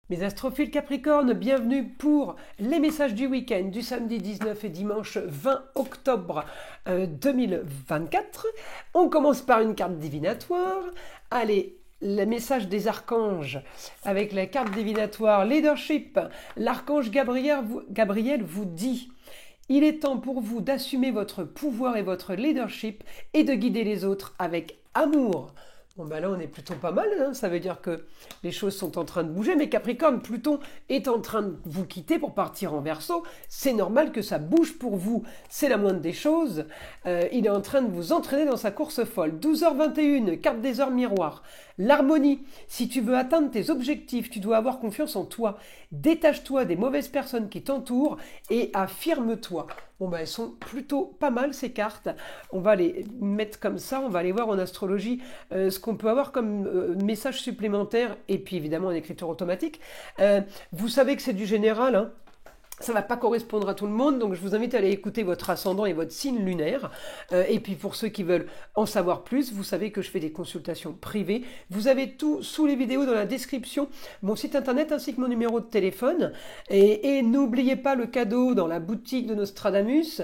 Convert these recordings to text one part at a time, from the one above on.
Mes astrophiles Capricorne, bienvenue pour les messages du week-end du samedi 19 et dimanche 20 octobre 2024. On commence par une carte divinatoire. Allez, le message des archanges avec la carte divinatoire Leadership. L'archange Gabriel vous dit: il est temps pour vous d'assumer votre pouvoir et votre leadership et de guider les autres avec amour. Bon ben là on est plutôt pas mal, hein. Ça veut dire que les choses sont en train de bouger, mais Capricorne, Pluton est en train de vous quitter pour partir en Verseau, c'est normal que ça bouge pour vous, c'est la moindre des choses. Il est en train de vous entraîner dans sa course folle. 12h21, carte des heures miroirs, l'harmonie. Si tu veux atteindre tes objectifs, tu dois avoir confiance en toi, détache-toi des mauvaises personnes qui t'entourent et affirme-toi. Bon ben elles sont plutôt pas mal ces cartes, on va les mettre comme ça, on va aller voir en astrologie ce qu'on peut avoir comme message supplémentaire et puis évidemment en écriture automatique. Vous savez que c'est du général, hein. Ça ne va pas correspondre à tout le monde, donc je vous invite à aller écouter votre ascendant et votre signe lunaire. Et puis pour ceux qui veulent en savoir plus, vous savez que je fais des consultations privées. Vous avez tout sous les vidéos dans la description, mon site internet ainsi que mon numéro de téléphone. Et n'oubliez pas le cadeau dans la boutique de Nostradamus.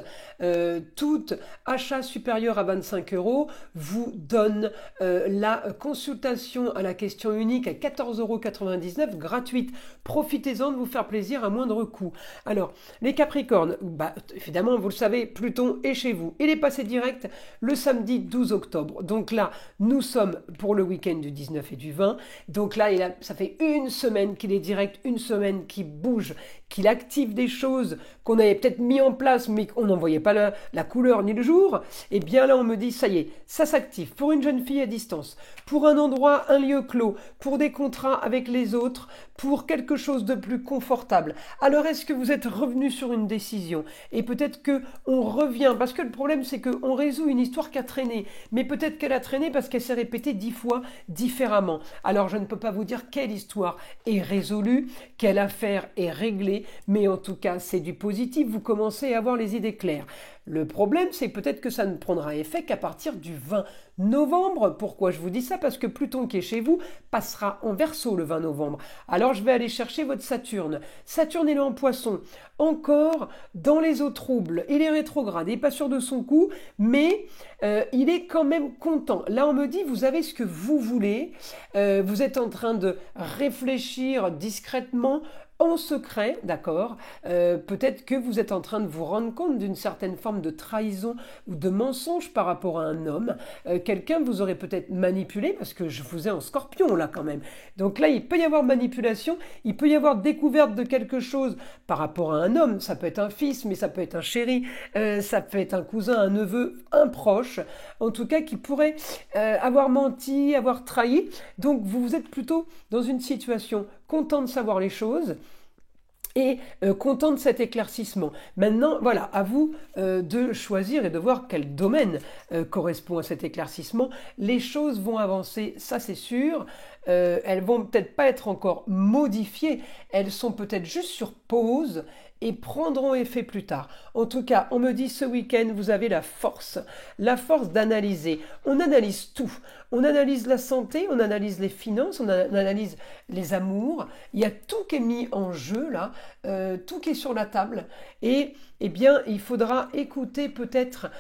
Tout achat supérieur à 25 € vous donne la consultation à la question unique à 14,99 € gratuite. Profitez-en de vous faire plaisir à moindre coût. Alors, les Capricornes, évidemment, vous le savez, Pluton est chez vous. Il est passé direct le samedi 12 octobre. Donc là, nous sommes pour le week-end du 19 et du 20. Donc là, ça fait une semaine qu'il est direct, une semaine qu'il bouge, qu'il active des choses qu'on avait peut-être mis en place, mais qu'on n'en voyait pas la couleur ni le jour. Et bien là, on me dit, ça y est, ça s'active pour une jeune fille à distance, pour un endroit, un lieu clos, pour des contrats avec les autres, pour quelque chose de plus confortable. Alors, est-ce que vous êtes revenu sur une décision? Et peut-être que on revient, parce que le problème, c'est qu'on résout une histoire qui a traîné, mais peut-être qu'elle a traîné parce qu'elle s'est répétée 10 fois différemment. Alors, je ne peux pas vous dire quelle histoire est résolue, quelle affaire est réglée, mais en tout cas, c'est du positif, vous commencez à avoir les idées claires. Le problème, c'est peut-être que ça ne prendra effet qu'à partir du 20 novembre. Pourquoi je vous dis ça? Parce que Pluton qui est chez vous passera en Verseau le 20 novembre. Alors je vais aller chercher votre Saturne. Saturne il est en Poisson, encore dans les eaux troubles. Il est rétrograde, il n'est pas sûr de son coup, mais il est quand même content. Là on me dit, vous avez ce que vous voulez, vous êtes en train de réfléchir discrètement, en secret, d'accord, peut-être que vous êtes en train de vous rendre compte d'une certaine forme de trahison ou de mensonge par rapport à un homme. Quelqu'un vous aurait peut-être manipulé, parce que je vous ai en Scorpion là quand même. Donc là, il peut y avoir manipulation, il peut y avoir découverte de quelque chose par rapport à un homme. Ça peut être un fils, mais ça peut être un chéri, ça peut être un cousin, un neveu, un proche, en tout cas qui pourrait avoir menti, avoir trahi. Donc vous êtes plutôt dans une situation content de savoir les choses et content de cet éclaircissement. Maintenant, voilà, à vous de choisir et de voir quel domaine correspond à cet éclaircissement. Les choses vont avancer, ça c'est sûr. Elles vont peut-être pas être encore modifiées, elles sont peut-être juste sur pause et prendront effet plus tard. En tout cas, on me dit ce week-end, vous avez la force d'analyser. On analyse tout. On analyse la santé, on analyse les finances, on analyse les amours. Il y a tout qui est mis en jeu là, tout qui est sur la table. Et eh bien, il faudra écouter peut-être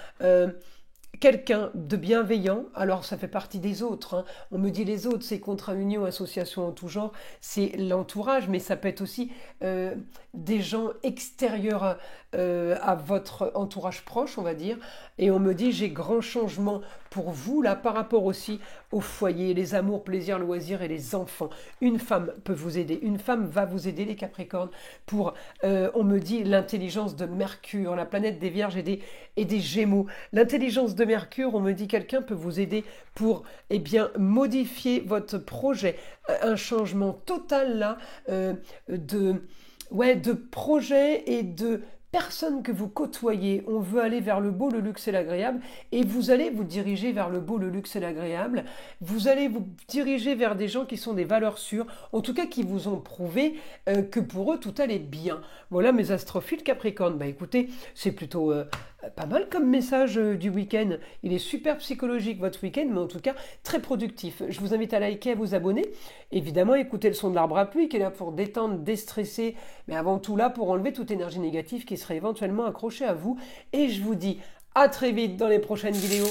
quelqu'un de bienveillant. Alors ça fait partie des autres, hein. On me dit les autres, c'est contrat union, association en tout genre, c'est l'entourage, mais ça peut être aussi des gens extérieurs à votre entourage proche, on va dire. Et on me dit, j'ai grand changement pour vous là par rapport aussi au foyer, les amours, plaisirs, loisirs et les enfants. Une femme peut vous aider, une femme va vous aider, les Capricornes, pour, on me dit, l'intelligence de Mercure, la planète des Vierges et des Gémeaux. L'intelligence de Mercure, on me dit, quelqu'un peut vous aider pour, eh bien, modifier votre projet, un changement total là de projet et de personnes que vous côtoyez. On veut aller vers le beau, le luxe et l'agréable, et vous allez vous diriger vers le beau, le luxe et l'agréable. Vous allez vous diriger vers des gens qui sont des valeurs sûres, en tout cas qui vous ont prouvé que pour eux tout allait bien. Voilà mes astrophiles Capricorne. Bah écoutez, c'est plutôt Pas mal comme message du week-end. Il est super psychologique votre week-end, mais en tout cas très productif. Je vous invite à liker, à vous abonner. Évidemment, écoutez le son de l'arbre à pluie qui est là pour détendre, déstresser, mais avant tout là pour enlever toute énergie négative qui serait éventuellement accrochée à vous. Et je vous dis à très vite dans les prochaines vidéos.